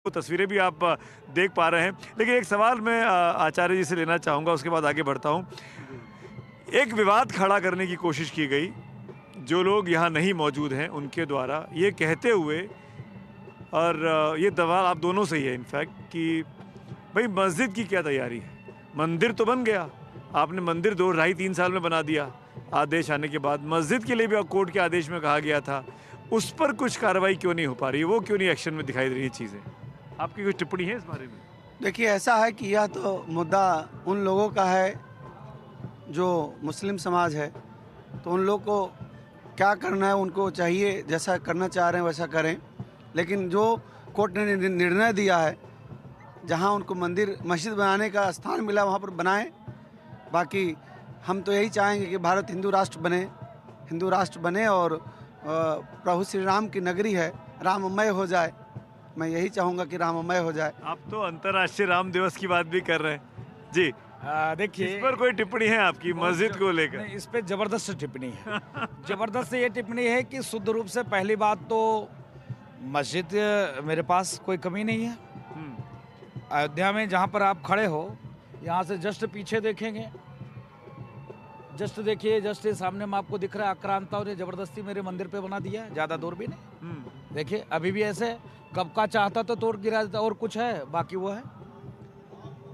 वो तस्वीरें भी आप देख पा रहे हैं। लेकिन एक सवाल मैं आचार्य जी से लेना चाहूँगा, उसके बाद आगे बढ़ता हूँ। एक विवाद खड़ा करने की कोशिश की गई, जो लोग यहाँ नहीं मौजूद हैं उनके द्वारा, ये कहते हुए, और ये सवाल आप दोनों से ही है इनफैक्ट, कि भाई मस्जिद की क्या तैयारी है? मंदिर तो बन गया, आपने मंदिर 2-2.5-3 साल में बना दिया आदेश आने के बाद। मस्जिद के लिए भी कोर्ट के आदेश में कहा गया था, उस पर कुछ कार्रवाई क्यों नहीं हो पा रही? वो क्यों नहीं एक्शन में दिखाई दे रही चीज़ें? आपकी कुछ टिप्पणी है इस बारे में? देखिए, ऐसा है कि यह तो मुद्दा उन लोगों का है जो मुस्लिम समाज है, तो उन लोग को क्या करना है, उनको चाहिए जैसा करना चाह रहे हैं वैसा करें। लेकिन जो कोर्ट ने निर्णय दिया है, जहां उनको मंदिर मस्जिद बनाने का स्थान मिला वहां पर बनाएं। बाकी हम तो यही चाहेंगे कि भारत हिंदू राष्ट्र बने और प्रभु श्री राम की नगरी है, राममय हो जाए। मैं यही चाहूँगा कि राममय हो जाए। आप तो अंतर्राष्ट्रीय राम दिवस की बात भी कर रहे हैं जी। देखिए, इस पर कोई टिप्पणी है आपकी मस्जिद को लेकर? इस पे जबरदस्त टिप्पणी है। जबरदस्त ये टिप्पणी है कि शुद्ध रूप से पहली बात तो मस्जिद मेरे पास कोई कमी नहीं है। अयोध्या में जहाँ पर आप खड़े हो, यहाँ से जस्ट पीछे देखेंगे, जस्ट देखिए, जस्ट सामने में आपको दिख रहा है आक्रांताओं ने जबरदस्ती मेरे मंदिर पे बना दिया है, ज़्यादा दूर भी नहीं। देखिए अभी भी ऐसे, कब का चाहता तो तोड़ गिरा देता। और कुछ है बाकी वो है,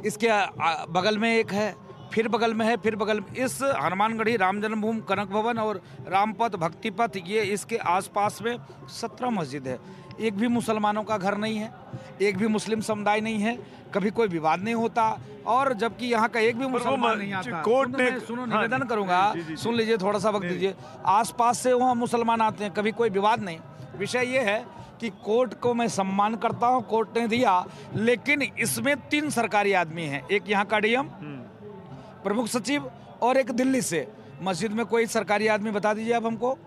इसके बगल में एक है, फिर बगल में है, फिर बगल में। इस हनुमानगढ़ी राम जन्मभूमि कनक भवन और रामपथ भक्तिपथ, ये इसके आसपास में 17 मस्जिद है। एक भी मुसलमानों का घर नहीं है, एक भी मुस्लिम समुदाय नहीं है, कभी कोई विवाद नहीं होता। और जबकि यहाँ का एक भी मुसलमान नहीं आता। कोर्ट ने सुनो, निवेदन करूंगा, सुन लीजिए, थोड़ा सा वक्त दीजिए। आसपास से वहाँ मुसलमान आते हैं, कभी कोई विवाद नहीं। विषय ये है कि कोर्ट को मैं सम्मान करता हूँ, कोर्ट ने दिया, लेकिन इसमें 3 सरकारी आदमी हैं, एक यहाँ का डीएम, प्रमुख सचिव, और एक दिल्ली से। मस्जिद में कोई सरकारी आदमी बता दीजिए आप हमको।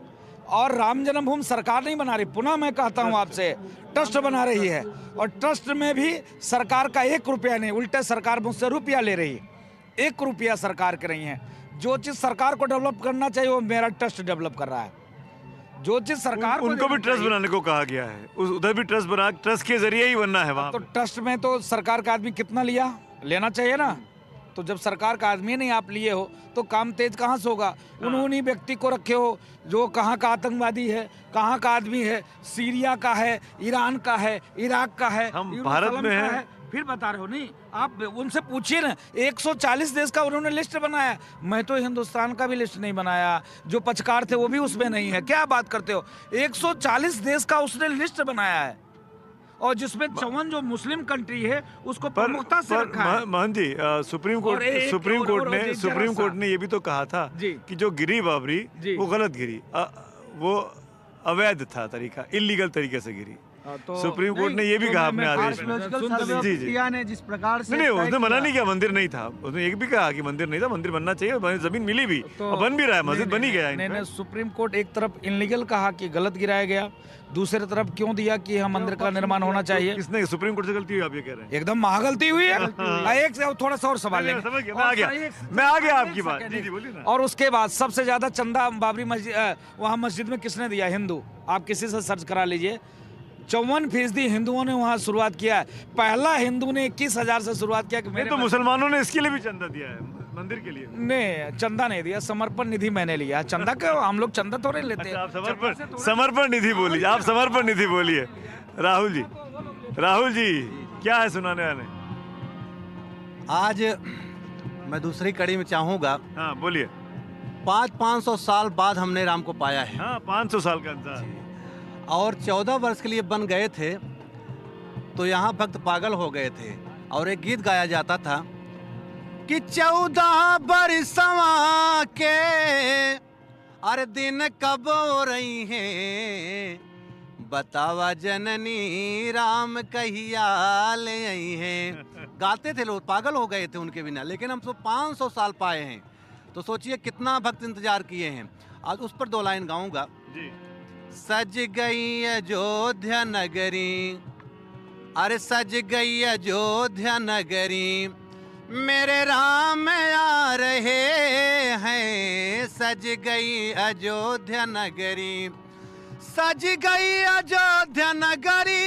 और राम जन्मभूमि सरकार नहीं बना रही, पुनः मैं कहता हूं आपसे, ट्रस्ट बना रही है। और ट्रस्ट में भी सरकार का 1 रुपया नहीं, उल्टे सरकार मुझसे रुपया ले रही है। 1 रुपया सरकार कर रही है। जो चीज़ सरकार को डेवलप करना चाहिए वो मेरा ट्रस्ट डेवलप कर रहा है। जो चीज़ सरकार उनको भी ट्रस्ट बनाने को कहा गया है, उधर भी ट्रस्ट बना, ट्रस्ट के जरिए ही बनना है वहाँ। तो ट्रस्ट में तो सरकार का आदमी कितना लिया, लेना चाहिए ना। तो जब सरकार का आदमी नहीं आप लिए हो तो काम तेज कहाँ से होगा? उन्होंने व्यक्ति को रखे हो जो कहाँ का आतंकवादी है, कहाँ का आदमी है, सीरिया का है, ईरान का है, इराक का है, हम भारत में हैं। फिर बता रहे हो। नहीं, आप उनसे पूछिए ना, 140 देश का उन्होंने लिस्ट बनाया। मैं तो हिंदुस्तान का भी लिस्ट नहीं बनाया, जो पक्षकार थे वो भी उसमें नहीं है। क्या बात करते हो? 140 देश का उसने लिस्ट बनाया है, और जिसमें 54 जो मुस्लिम कंट्री है उसको प्रमुखता से रखा है। मोहन जी, सुप्रीम कोर्ट ने ये भी तो कहा था कि जो गिरी बाबरी वो गलत गिरी, वो अवैध था तरीका, इलीगल तरीके से गिरी। तो सुप्रीम कोर्ट ने ये भी कहा अपने आदेश में। ने जिस प्रकार से नहीं, उसने मना नहीं किया, मंदिर नहीं था, उसने ये भी कहा कि मंदिर नहीं था, मंदिर बनना चाहिए, जमीन मिली भी और बन भी रहा है, मस्जिद बनी गया है। नहीं, सुप्रीम कोर्ट एक तरफ इनलीगल कहा कि गलत गिराया गया, दूसरी तरफ क्यों दिया कि हम मंदिर का निर्माण होना चाहिए। किसने? सुप्रीम कोर्ट से गलती हुई आप ये कह रहे हैं? एकदम महागलती हुई है। एक से थोड़ा सा और सवाल लेंगे, मैं आ गया आपकी बात। जी बोलिए ना। और उसके बाद सबसे ज्यादा चंदा बाबरी मस्जिद, वहाँ मस्जिद में किसने दिया? हिंदू। आप किसी से सर्च करा लीजिए, 54% हिंदुओं ने वहाँ शुरुआत किया है। पहला हिंदू ने 21,000 से शुरुआत किया कि मेरे तो मुसलमानों ने इसके लिए भी चंदा दिया है, मंदिर के लिए। नहीं, चंदा नहीं दिया, समर्पण निधि मैंने लिया। चंदा क्यों? हम लोग चंदा थोड़े लेते हैं। आप समर्पण निधि बोलिए, आप समर्पण निधि बोलिए। राहुल जी क्या है सुनाने वाले? आज मैं दूसरी कड़ी में चाहूँगा। हाँ बोलिए। 500 साल बाद हमने राम को पाया है। हाँ, 500 साल का इंतजार। और 14 वर्ष के लिए बन गए थे तो यहाँ भक्त पागल हो गए थे। और एक गीत गाया जाता था कि 14 बरसवा के अरे दिन कब हो रही हैं, बतावा जननी राम कहिया ले आई हैं। गाते थे लोग, पागल हो गए थे उनके बिना। लेकिन हम तो 500 साल पाए हैं, तो सोचिए कितना भक्त इंतजार किए हैं। आज उस पर 2 लाइन गाऊंगा। सज गई अयोध्या नगरी, अरे सज गई अयोध्या नगरी, मेरे राम आ रहे हैं। सज गई अयोध्या नगरी, सज गई अयोध्या नगरी,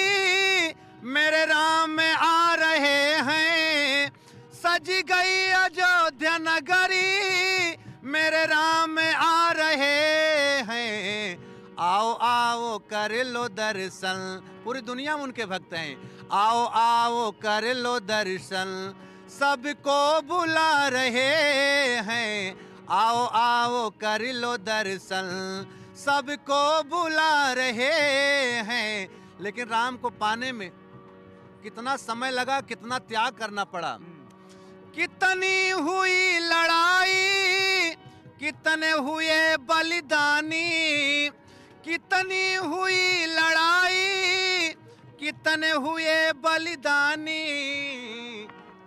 मेरे राम आ रहे हैं, सज गई अयोध्या नगरी, मेरे राम आ रहे हैं, आओ आओ कर लो दर्शन। पूरी दुनिया में उनके भक्त हैं। आओ आओ कर लो दर्शन, सबको बुला रहे हैं, आओ आओ कर लो दर्शन, सबको बुला रहे हैं। लेकिन राम को पाने में कितना समय लगा, कितना त्याग करना पड़ा, कितनी हुई लड़ाई, कितने हुए बलिदानी, कितनी हुई लड़ाई, कितने हुए बलिदानी,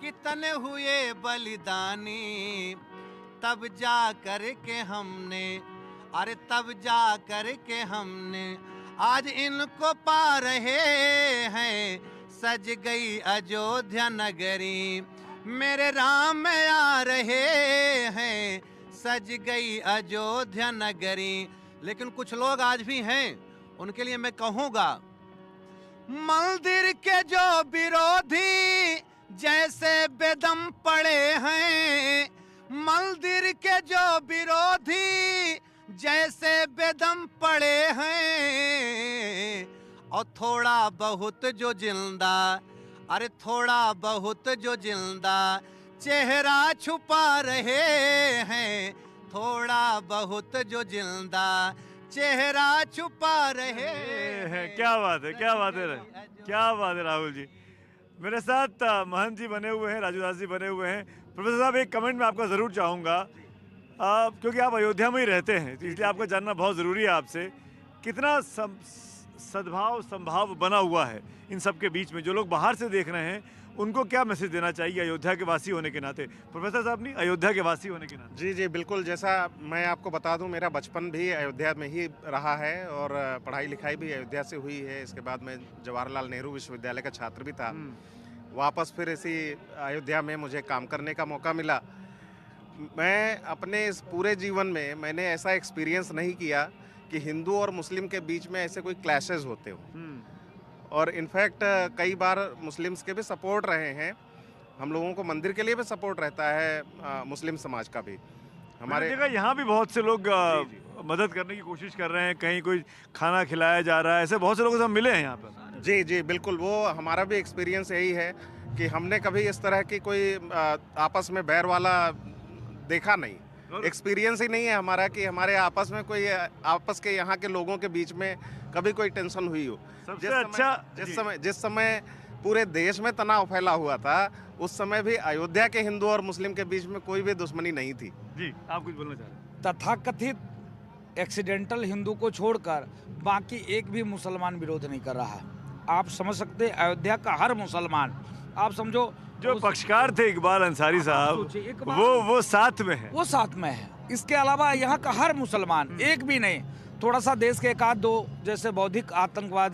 कितने हुए बलिदानी, तब जा कर के हमने, अरे तब जा कर के हमने आज इनको पा रहे हैं, सज गई अयोध्या नगरी, मेरे राम आ रहे हैं, सज गई अयोध्या नगरी। लेकिन कुछ लोग आज भी हैं, उनके लिए मैं कहूँगा, मंदिर के जो विरोधी जैसे बेदम पड़े हैं, मंदिर के जो विरोधी जैसे बेदम पड़े हैं, और थोड़ा बहुत जो जिंदा, अरे थोड़ा बहुत जो जिंदा चेहरा छुपा रहे हैं, थोड़ा बहुत जो जिंदा चेहरा छुपा रहे हैं। क्या बात है, क्या बात है, क्या बात है राहुल जी। मेरे साथ महंत जी बने हुए हैं, राजू दास जी बने हुए हैं। प्रोफेसर साहब, एक कमेंट मैं आपका ज़रूर चाहूँगा, क्योंकि आप अयोध्या में ही रहते हैं, तो इसलिए आपको जानना बहुत ज़रूरी है आपसे, कितना सद्भाव संभाव बना हुआ है इन सब के बीच में। जो लोग बाहर से देख रहे हैं उनको क्या मैसेज देना चाहिए अयोध्या के वासी होने के नाते? प्रोफेसर साहब, नहीं, अयोध्या के वासी होने के नाते। जी जी बिल्कुल, जैसा मैं आपको बता दूं, मेरा बचपन भी अयोध्या में ही रहा है और पढ़ाई लिखाई भी अयोध्या से हुई है। इसके बाद मैं जवाहरलाल नेहरू विश्वविद्यालय का छात्र भी था। वापस फिर इसी अयोध्या में मुझे काम करने का मौका मिला। मैं अपने इस पूरे जीवन में मैंने ऐसा एक्सपीरियंस नहीं किया कि हिंदू और मुस्लिम के बीच में ऐसे कोई क्लैशेस होते हो। और इनफैक्ट कई बार मुस्लिम्स के भी सपोर्ट रहे हैं, हम लोगों को मंदिर के लिए भी सपोर्ट रहता है, मुस्लिम समाज का भी। हमारे जगह यहाँ भी बहुत से लोग मदद करने की कोशिश कर रहे हैं, कहीं कोई खाना खिलाया जा रहा है, ऐसे बहुत से लोगों से हम मिले हैं यहाँ पर। जी जी बिल्कुल, वो हमारा भी एक्सपीरियंस यही है कि हमने कभी इस तरह की कोई आपस में बैर वाला देखा नहीं, एक्सपीरियंस ही नहीं है हमारा कि हमारे आपस में कोई, आपस के यहाँ के लोगों के बीच में कभी कोई टेंशन हुई हो। जिस समय पूरे देश में तनाव फैला हुआ था, उस समय भी अयोध्या के हिंदू और मुस्लिम के बीच में कोई भी दुश्मनी नहीं थी। जी, आप कुछ बोलना चाह रहे हैं? तथाकथित एक्सीडेंटल हिंदू को छोड़कर बाकी एक भी मुसलमान विरोध नहीं कर रहा है। आप समझ सकते, अयोध्या का हर मुसलमान, आप समझो, जो पक्षकार थे इकबाल अंसारी साहब, वो साथ में है, वो साथ में है। इसके अलावा यहाँ का हर मुसलमान, एक भी नहीं, थोड़ा सा देश के एक आध दो, जैसे बौद्धिक आतंकवाद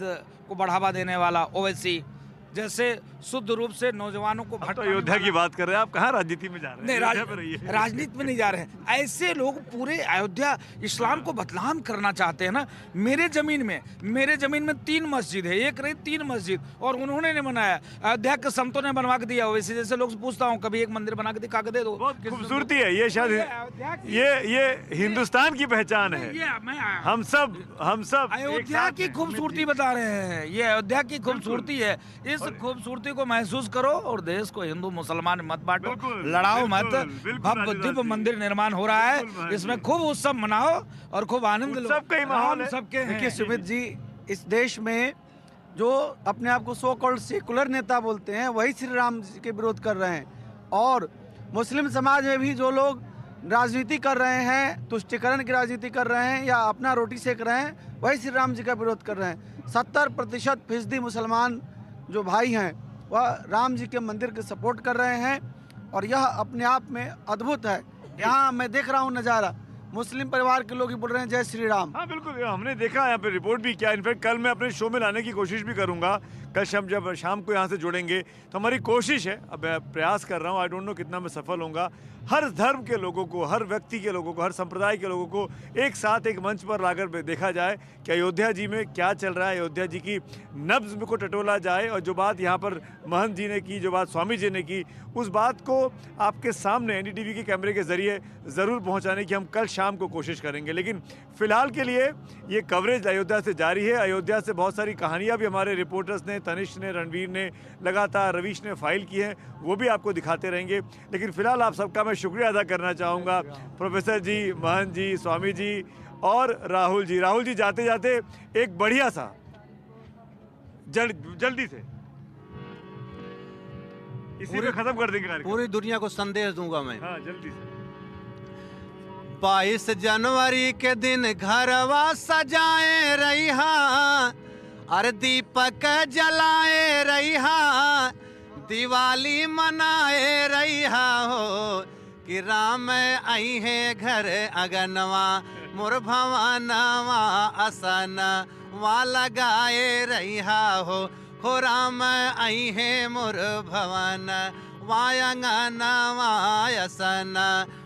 को बढ़ावा देने वाला ओवैसी, जैसे शुद्ध रूप से नौजवानों को तो अयोध्या की बात कर रहे हैं आप, कहाँ राजनीति में जा रहे हैं? नहीं, राजनीति में नहीं जा रहे हैं। ऐसे लोग पूरे अयोध्या इस्लाम को बदनाम करना चाहते हैं ना। मेरे जमीन में 3 मस्जिद है, एक नहीं 3 मस्जिद, और उन्होंने नहीं बनाया, अयोध्या के संतों ने बनवा के दिया। वैसे जैसे लोग पूछता हूँ, कभी एक मंदिर बना के दिखा के दे दो। बहुत खूबसूरती है ये, शायद ये हिंदुस्तान की पहचान है। हम सब अयोध्या की खूबसूरती बता रहे हैं, ये अयोध्या की खूबसूरती है। इस खूबसूरती को महसूस करो और देश को हिंदू मुसलमान मत बांटो, लड़ाओ मत। भव्य दिव्य मंदिर निर्माण हो रहा है, इसमें खूब उत्सव मनाओ और खूब आनंद लो। सबका माहौल सबके। देखिए सुमित जी, इस देश में जो अपने आप को सो कॉल्ड सेकुलर नेता बोलते हैं, वही श्री राम जी के विरोध कर रहे हैं। और मुस्लिम समाज में भी जो लोग राजनीति कर रहे हैं, तुष्टिकरण की राजनीति कर रहे हैं या अपना रोटी सेक रहे हैं, वही श्री राम जी का विरोध कर रहे हैं। 70% मुसलमान जो भाई हैं वह राम जी के मंदिर के सपोर्ट कर रहे हैं, और यह अपने आप में अद्भुत है। यहाँ मैं देख रहा हूँ नज़ारा, मुस्लिम परिवार के लोग ही बोल रहे हैं जय श्री राम। हाँ बिल्कुल, हमने देखा यहाँ पे, रिपोर्ट भी किया। इनफैक्ट कल मैं अपने शो में लाने की कोशिश भी करूँगा। कल जब शाम को यहाँ से जुड़ेंगे तो हमारी कोशिश है, अब मैं प्रयास कर रहा हूँ, आई डोंट नो कितना मैं सफल होऊंगा, हर धर्म के लोगों को, हर व्यक्ति के लोगों को, हर संप्रदाय के लोगों को एक साथ एक मंच पर लाकर देखा जाए कि अयोध्या जी में क्या चल रहा है, अयोध्या जी की नब्ज़ को टटोला जाए, और जो बात यहाँ पर महंत जी ने की, जो बात स्वामी जी ने की, उस बात को आपके सामने एनडीटीवी के कैमरे के जरिए ज़रूर पहुँचाने की हम कल शाम को कोशिश करेंगे। लेकिन फ़िलहाल के लिए ये कवरेज अयोध्या से जारी है। अयोध्या से बहुत सारी कहानियाँ भी हमारे रिपोर्टर्स ने, तनिष्क ने, रणवीर ने, लगातार रवीश ने फाइल की हैं, वो भी आपको दिखाते रहेंगे। लेकिन फ़िलहाल आप सबका मैं शुक्रिया अदा करना चाहूँगा, प्रोफेसर जी, महंत जी, स्वामी जी और राहुल जी। राहुल जी, जाते जाते एक बढ़िया सा जल्दी से इसी पे खत्म कर देंगे कार्यक्रम। पूरी दुनिया को संदेश दूंगा मैं। हाँ जल्दी से। 22 जनवरी के दिन घरवा सजाए रहिहा, अरे दीपक जलाए रहिहा, दिवाली मनाए रहिहा हो, कि राम आई है घर अगनवा, मोर भवानवा असन वा लगाए रहिहा हो राम आई है मोर भवन वायंगनवा असन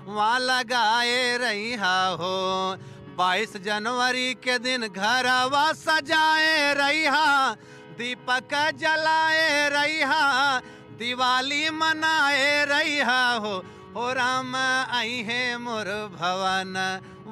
वा लगाए रहिहा हो। 22 जनवरी के दिन घरवा सजाए रहिहा, दीपक जलाए रहिहा, दिवाली मनाए रहिहा हो राम आई है मोर भवन